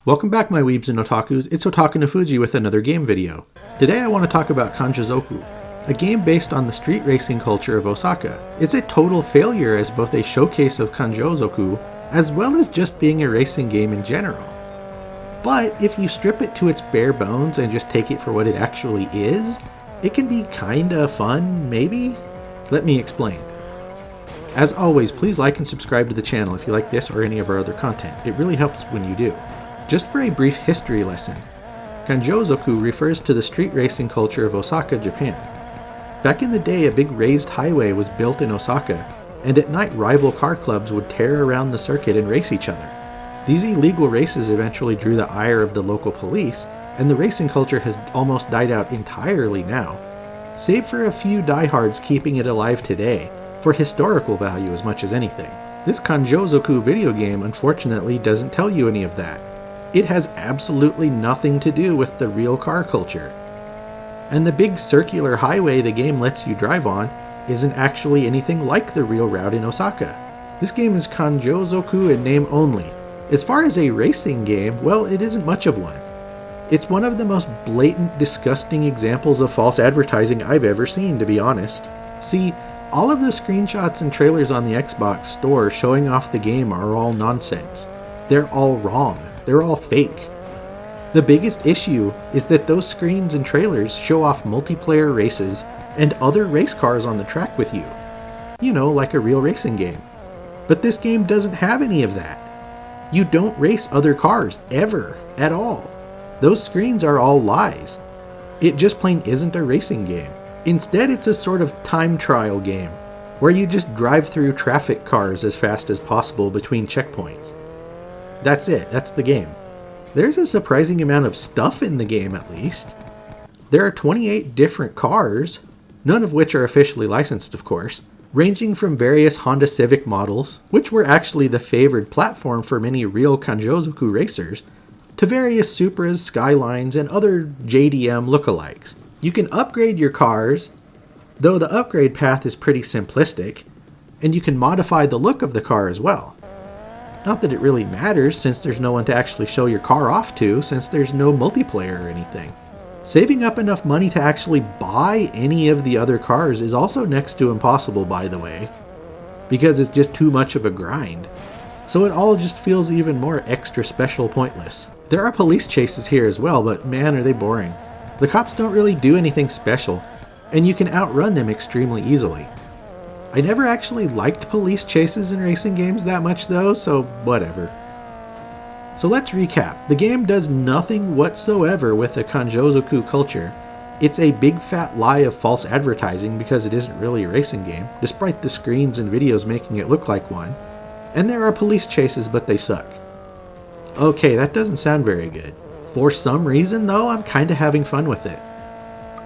Welcome back my weebs and otakus, it's Otakunofuji with another game video. Today I want to talk about Kanjozoku, a game based on the street racing culture of Osaka. It's a total failure as both a showcase of Kanjozoku, as well as just being a racing game in general. But if you strip it to its bare bones and just take it for what it actually is, it can be kinda fun, maybe? Let me explain. As always, please like and subscribe to the channel if you like this or any of our other content. It really helps when you do. Just for a brief history lesson, Kanjozoku refers to the street racing culture of Osaka, Japan. Back in the day, a big raised highway was built in Osaka, and at night rival car clubs would tear around the circuit and race each other. These illegal races eventually drew the ire of the local police, and the racing culture has almost died out entirely now, save for a few diehards keeping it alive today, for historical value as much as anything. This Kanjozoku video game unfortunately doesn't tell you any of that. It has absolutely nothing to do with the real car culture. And the big circular highway the game lets you drive on isn't actually anything like the real route in Osaka. This game is Kanjozoku in name only. As far as a racing game, well, it isn't much of one. It's one of the most blatant, disgusting examples of false advertising I've ever seen, to be honest. See, all of the screenshots and trailers on the Xbox store showing off the game are all nonsense. They're all wrong. They're all fake. The biggest issue is that those screens and trailers show off multiplayer races and other race cars on the track with you. You know, like a real racing game. But this game doesn't have any of that. You don't race other cars, ever, at all. Those screens are all lies. It just plain isn't a racing game. Instead, it's a sort of time trial game, where you just drive through traffic cars as fast as possible between checkpoints. That's it, that's the game. There's a surprising amount of stuff in the game, at least. There are 28 different cars, none of which are officially licensed, of course, ranging from various Honda Civic models, which were actually the favored platform for many real Kanjozoku racers, to various Supras, Skylines, and other JDM lookalikes. You can upgrade your cars, though the upgrade path is pretty simplistic, and you can modify the look of the car as well. Not that it really matters, since there's no one to actually show your car off to, since there's no multiplayer or anything. Saving up enough money to actually buy any of the other cars is also next to impossible, by the way, because it's just too much of a grind. So it all just feels even more extra special pointless. There are police chases here as well, but man are they boring. The cops don't really do anything special, and you can outrun them extremely easily. I never actually liked police chases in racing games that much though, so whatever. So let's recap. The game does nothing whatsoever with the Kanjozoku culture. It's a big fat lie of false advertising because it isn't really a racing game, despite the screens and videos making it look like one. And there are police chases, but they suck. Okay, that doesn't sound very good. For some reason though, I'm kinda having fun with it.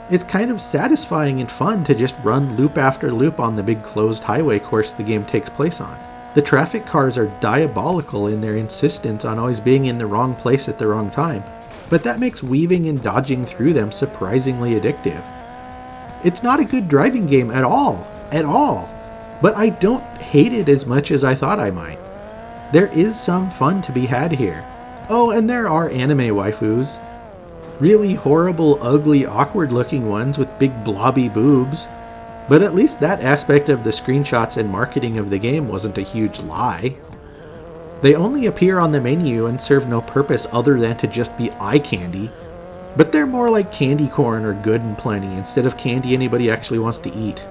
It's kind of satisfying and fun to just run loop after loop on the big closed highway course the game takes place on. The traffic cars are diabolical in their insistence on always being in the wrong place at the wrong time, but that makes weaving and dodging through them surprisingly addictive. It's not a good driving game at all, but I don't hate it as much as I thought I might. There is some fun to be had here. Oh, and there are anime waifus. Really horrible, ugly, awkward-looking ones with big blobby boobs. But at least that aspect of the screenshots and marketing of the game wasn't a huge lie. They only appear on the menu and serve no purpose other than to just be eye candy. But they're more like candy corn or Good and Plenty instead of candy anybody actually wants to eat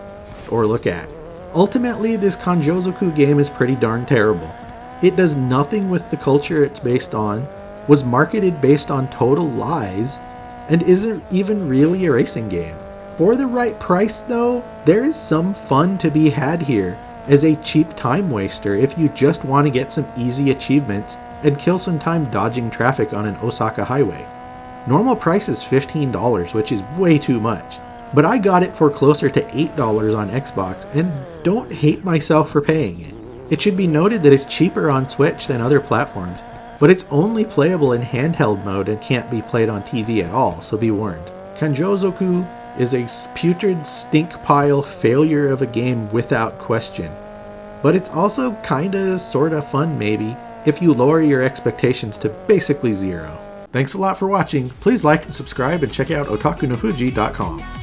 or look at. Ultimately, this Kanjozoku game is pretty darn terrible. It does nothing with the culture it's based on, was marketed based on total lies, and isn't even really a racing game. For the right price though, there is some fun to be had here as a cheap time waster if you just want to get some easy achievements and kill some time dodging traffic on an Osaka highway. Normal price is $15, which is way too much, but I got it for closer to $8 on Xbox and don't hate myself for paying it. It should be noted that it's cheaper on Switch than other platforms, but it's only playable in handheld mode and can't be played on TV at all, so be warned. Kanjozoku is a putrid stink pile failure of a game without question. But it's also kinda sorta fun maybe, if you lower your expectations to basically zero. Thanks a lot for watching. Please like and subscribe and check out Otakunofuji.com.